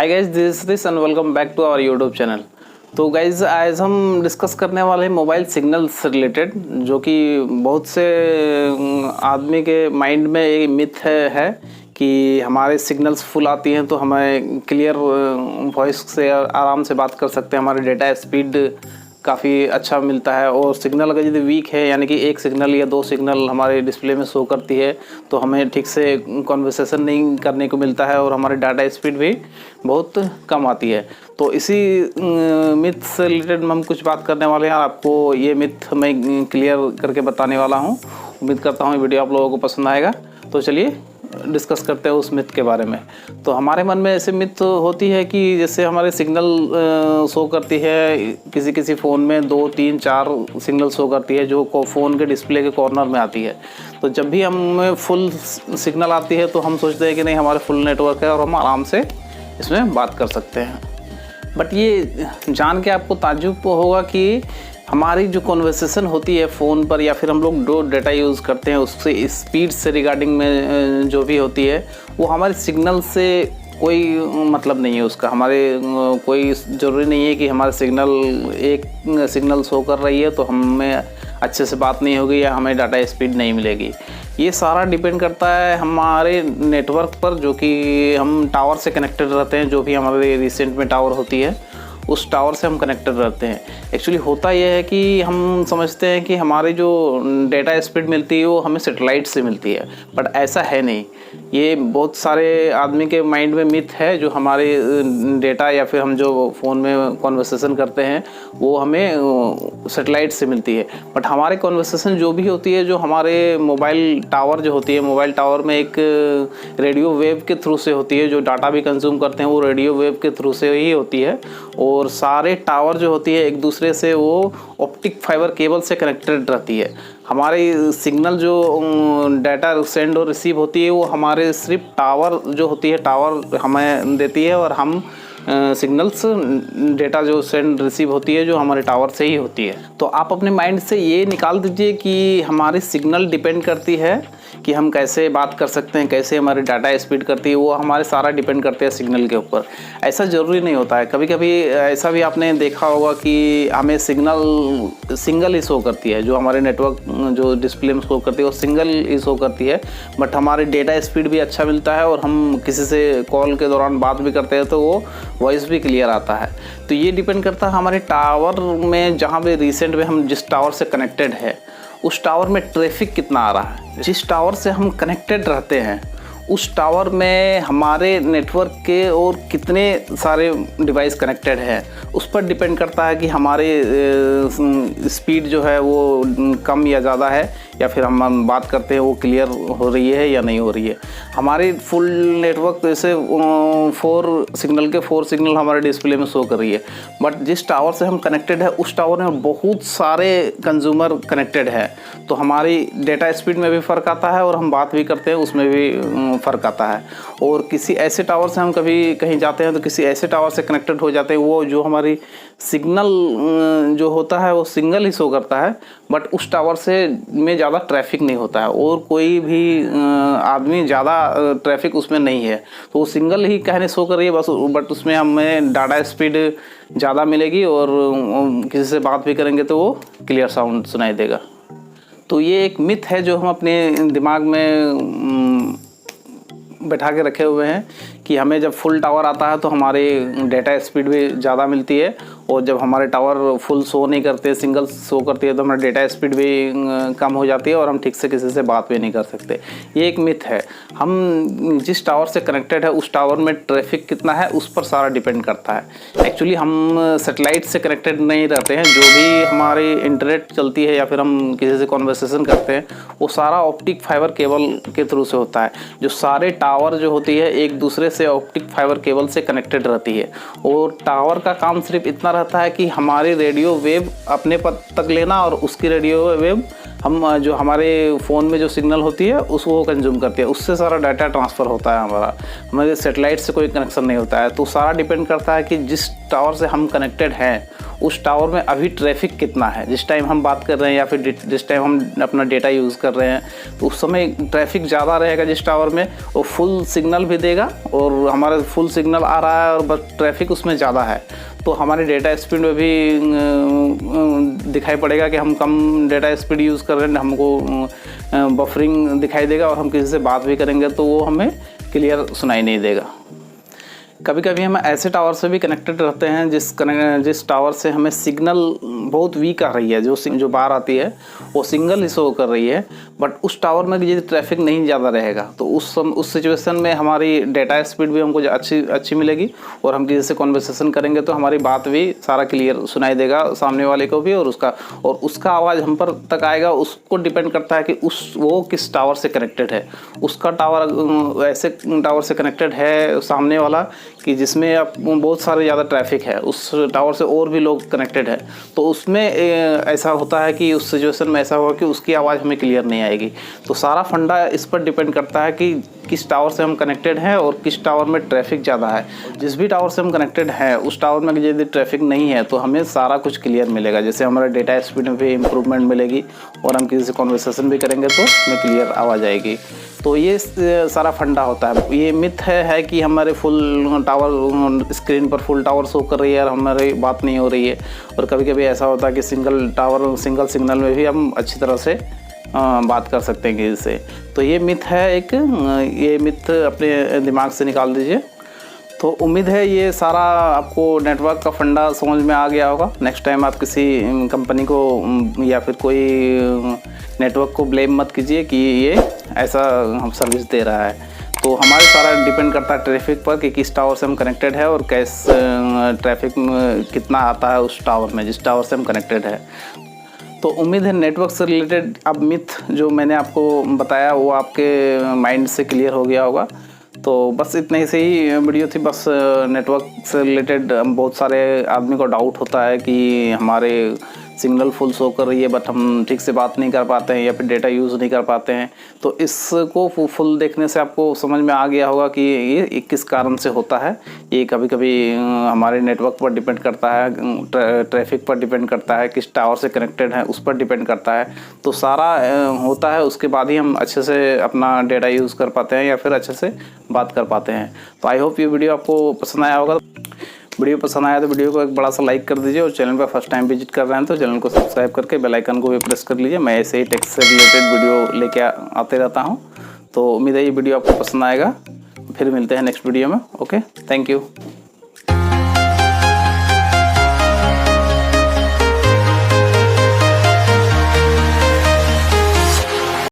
Hi guys, this is Satish and welcome back to our YouTube channel. तो guys आज हम discuss करने वाले हैं मोबाइल सिग्नल से रिलेटेड, जो कि बहुत से आदमी के माइंड में एक मिथ है कि हमारे सिग्नल्स फुल आती हैं तो हमें क्लियर वॉइस से आराम से बात कर सकते हैं, हमारी डेटा स्पीड काफ़ी अच्छा मिलता है। और सिग्नल अगर यदि वीक है, यानी कि एक सिग्नल या दो सिग्नल हमारे डिस्प्ले में शो करती है, तो हमें ठीक से कन्वर्सेशन नहीं करने को मिलता है और हमारी डाटा स्पीड भी बहुत कम आती है। तो इसी मिथ से रिलेटेड हम कुछ बात करने वाले हैं। आपको ये मिथ मैं क्लियर करके बताने वाला हूँ। उम्मीद करता हूँ वीडियो आप लोगों को पसंद आएगा। तो चलिए डिस्कस करते हैं उस मिथ के बारे में। तो हमारे मन में ऐसे मिथ होती है कि जैसे हमारे सिग्नल शो करती है, किसी किसी फ़ोन में 2, 3, 4 सिग्नल शो करती है जो फ़ोन के डिस्प्ले के कॉर्नर में आती है। तो जब भी हमें फुल सिग्नल आती है तो हम सोचते हैं कि नहीं, हमारे फुल नेटवर्क है और हम आराम से इसमें बात कर सकते हैं। बट ये जान के आपको ताज्जुब होगा कि हमारी जो कन्वर्सेशन होती है फ़ोन पर, या फिर हम लोग जो डेटा यूज़ करते हैं उससे स्पीड से रिगार्डिंग में जो भी होती है, वो हमारे सिग्नल से कोई मतलब नहीं है उसका। हमारे कोई ज़रूरी नहीं है कि हमारे एक सिग्नल शो कर रही है तो हमें अच्छे से बात नहीं होगी या हमें डाटा स्पीड नहीं मिलेगी। ये सारा डिपेंड करता है हमारे नेटवर्क पर, जो कि हम टावर से कनेक्टेड रहते हैं। जो भी हमारे रिसेंट में टावर होती है उस टावर से हम कनेक्टेड रहते हैं। एक्चुअली होता यह है कि हम समझते हैं कि हमारी जो डेटा स्पीड मिलती है वो हमें सैटेलाइट से मिलती है, बट ऐसा है नहीं। ये बहुत सारे आदमी के माइंड में मिथ है, जो हमारे डेटा या फिर हम जो फ़ोन में कॉन्वर्सेशन करते हैं वो हमें सैटेलाइट से मिलती है। बट हमारे कॉन्वर्सेशन जो भी होती है, जो हमारे मोबाइल टावर जो होती है, मोबाइल टावर में एक रेडियो वेव के थ्रू से होती है। जो डाटा भी कंज्यूम करते हैं वो रेडियो वेव के थ्रू से ही होती है। और सारे टावर जो होती है एक दूसरे से वो ऑप्टिक फाइबर केबल से कनेक्टेड रहती है। हमारी सिग्नल जो डाटा सेंड और रिसीव होती है वो हमारे सिर्फ टावर जो होती है, टावर हमें देती है, और हम सिग्नल्स डेटा जो सेंड रिसीव होती है जो हमारे टावर से ही होती है। तो आप अपने माइंड से ये निकाल दीजिए कि हमारी सिग्नल डिपेंड करती है कि हम कैसे बात कर सकते हैं, कैसे हमारी डाटा स्पीड करती है, वो हमारे सारा डिपेंड करते हैं सिग्नल के ऊपर। ऐसा ज़रूरी नहीं होता है। कभी कभी ऐसा भी आपने देखा होगा कि हमें सिग्नल सिंगल ही शो करती है, जो हमारे नेटवर्क जो डिस्प्ले में शो करती है वो सिंगल ही शो करती है, बट हमारी डेटा स्पीड भी अच्छा मिलता है और हम किसी से कॉल के दौरान बात भी करते हैं तो वो वॉइस भी क्लियर आता है। तो ये डिपेंड करता है हमारे टावर में, जहाँ पे रिसेंट में हम जिस टावर से कनेक्टेड है उस टावर में ट्रैफिक कितना आ रहा है। जिस टावर से हम कनेक्टेड रहते हैं उस टावर में हमारे नेटवर्क के और कितने सारे डिवाइस कनेक्टेड हैं, उस पर डिपेंड करता है कि हमारे स्पीड जो है वो कम या ज़्यादा है, या फिर हम बात करते हैं वो क्लियर हो रही है या नहीं हो रही है। हमारे फुल नेटवर्क जैसे 4 सिग्नल हमारे डिस्प्ले में शो कर रही है, बट जिस टावर से हम कनेक्टेड है उस टावर में बहुत सारे कंज्यूमर कनेक्टेड है, तो हमारी डेटा स्पीड में भी फ़र्क आता है और हम बात भी करते हैं उसमें भी फ़र्क आता है। और किसी ऐसे टावर से हम कभी कहीं जाते हैं तो किसी ऐसे टावर से कनेक्टेड हो जाते हैं, वो जो हमारी सिग्नल जो होता है वो सिंगल ही शो करता है, बट उस टावर से में ज़्यादा ट्रैफिक नहीं होता है और कोई भी आदमी ज़्यादा ट्रैफिक उसमें नहीं है, तो वो सिंगल ही कहने शो कर रही है बस। बट उसमें हमें डाटा स्पीड ज़्यादा मिलेगी और किसी से बात भी करेंगे तो वो क्लियर साउंड सुनाई देगा। तो ये एक मिथ है जो हम अपने दिमाग में बैठा के रखे हुए हैं कि हमें जब फुल टावर आता है तो हमारे डेटा स्पीड भी ज़्यादा मिलती है, और जब हमारे टावर फुल शो नहीं करते, सिंगल शो करती है, तो हमारा डेटा स्पीड भी कम हो जाती है और हम ठीक से किसी से बात भी नहीं कर सकते। ये एक मिथ है। हम जिस टावर से कनेक्टेड है उस टावर में ट्रैफिक कितना है उस पर सारा डिपेंड करता है। एक्चुअली हम सैटेलाइट से कनेक्टेड नहीं रहते हैं। जो भी हमारी इंटरनेट चलती है या फिर हम किसी से कॉन्वर्सेशन करते हैं वो सारा ऑप्टिक फाइबर केबल के थ्रू से होता है। जो सारे टावर जो होती है एक दूसरे से ऑप्टिक फाइबर केबल से कनेक्टेड रहती है, और टावर का काम सिर्फ इतना रहता है कि हमारी रेडियो वेव अपने तक लेना और उसकी रेडियो वेव हम जो हमारे फ़ोन में जो सिग्नल होती है उसको कंज्यूम करती है, उससे सारा डाटा ट्रांसफ़र होता है हमारा, हमारे सेटेलाइट से कोई कनेक्शन नहीं होता है। तो सारा डिपेंड करता है कि जिस टावर से हम कनेक्टेड हैं उस टावर में अभी ट्रैफिक कितना है। जिस टाइम हम बात कर रहे हैं या फिर जिस टाइम हम अपना डेटा यूज़ कर रहे हैं तो उस समय ट्रैफिक ज़्यादा रहेगा जिस टावर में, वो फुल सिग्नल भी देगा और हमारा फुल सिग्नल आ रहा है और बस ट्रैफिक उसमें ज़्यादा है तो हमारे डेटा स्पीड में भी दिखाई पड़ेगा कि हम कम डेटा स्पीड यूज़ कर रहे हैं, हमको बफरिंग दिखाई देगा और हम किसी से बात भी करेंगे तो वो हमें क्लियर सुनाई नहीं देगा। कभी कभी हम ऐसे टावर से भी कनेक्टेड रहते हैं जिस टावर से हमें सिग्नल बहुत वीक आ रही है, जो बाहर आती है वो सिंगल ही शो कर रही है, बट उस टावर में यदि ट्रैफिक नहीं ज़्यादा रहेगा तो उस सिचुएशन में हमारी डेटा स्पीड भी हमको अच्छी मिलेगी और हम किसी से कॉन्वर्सेशन करेंगे तो हमारी बात भी सारा क्लियर सुनाई देगा सामने वाले को भी, और उसका आवाज़ हम पर तक आएगा। उसको डिपेंड करता है कि वो किस टावर से कनेक्टेड है। उसका टावर ऐसे टावर से कनेक्टेड है सामने वाला कि जिसमें अब बहुत सारे ज़्यादा ट्रैफिक है, उस टावर से और भी लोग कनेक्टेड है, तो उसमें ऐसा होता है कि उस सिचुएशन में ऐसा होगा कि उसकी आवाज़ हमें क्लियर नहीं आएगी। तो सारा फंडा इस पर डिपेंड करता है कि किस टावर से हम कनेक्टेड हैं और किस टावर में ट्रैफिक ज़्यादा है। जिस भी टावर से हम कनेक्टेड हैं उस टावर में यदि ट्रैफिक नहीं है तो हमें सारा कुछ क्लियर मिलेगा, जैसे हमारा डेटा स्पीड में भी इम्प्रूवमेंट मिलेगी और हम किसी से कॉन्वर्सेशन भी करेंगे तो हमें क्लियर आवाज़ आएगी। तो ये सारा फंडा होता है। ये मिथ है कि हमारे फुल टावर स्क्रीन पर फुल टावर शो कर रही है और हमारी बात नहीं हो रही है, और कभी कभी ऐसा होता है कि सिंगल सिग्नल में भी हम अच्छी तरह से बात कर सकते हैं किसी से। तो ये मिथ है ये मिथ अपने दिमाग से निकाल दीजिए। तो उम्मीद है ये सारा आपको नेटवर्क का फंडा समझ में आ गया होगा। नेक्स्ट टाइम आप किसी कंपनी को या फिर कोई नेटवर्क को ब्लेम मत कीजिए कि ये ऐसा हम सर्विस दे रहा है। तो हमारे सारा डिपेंड करता है ट्रैफिक पर कि किस टावर से हम कनेक्टेड है और ट्रैफिक कितना आता है उस टावर में जिस टावर से हम कनेक्टेड है। तो उम्मीद है नेटवर्क से रिलेटेड अब मिथ जो मैंने आपको बताया वो आपके माइंड से क्लियर हो गया होगा। तो बस इतने ही से ही वीडियो थी। बस नेटवर्क से रिलेटेड बहुत सारे आदमी को डाउट होता है कि हमारे सिग्नल फुल शो कर रही है बट हम ठीक से बात नहीं कर पाते हैं या फिर डेटा यूज़ नहीं कर पाते हैं। तो इसको फुल देखने से आपको समझ में आ गया होगा कि ये किस कारण से होता है। ये कभी कभी हमारे नेटवर्क पर डिपेंड करता है, ट्रैफिक पर डिपेंड करता है, किस टावर से कनेक्टेड है उस पर डिपेंड करता है। तो सारा होता है, उसके बाद ही हम अच्छे से अपना डेटा यूज़ कर पाते हैं या फिर अच्छे से बात कर पाते हैं। तो आई होप ये वीडियो आपको पसंद आया होगा। वीडियो पसंद आया तो वीडियो को एक बड़ा सा लाइक कर दीजिए और चैनल पर फर्स्ट टाइम विजिट कर रहे हैं तो चैनल को सब्सक्राइब करके बेल आइकन को भी प्रेस कर लीजिए। मैं ऐसे ही टेक से रिलेटेड वीडियो लेके आते रहता हूं। तो उम्मीद है ये वीडियो आपको पसंद आएगा। फिर मिलते हैं नेक्स्ट वीडियो में। Okay, thank you.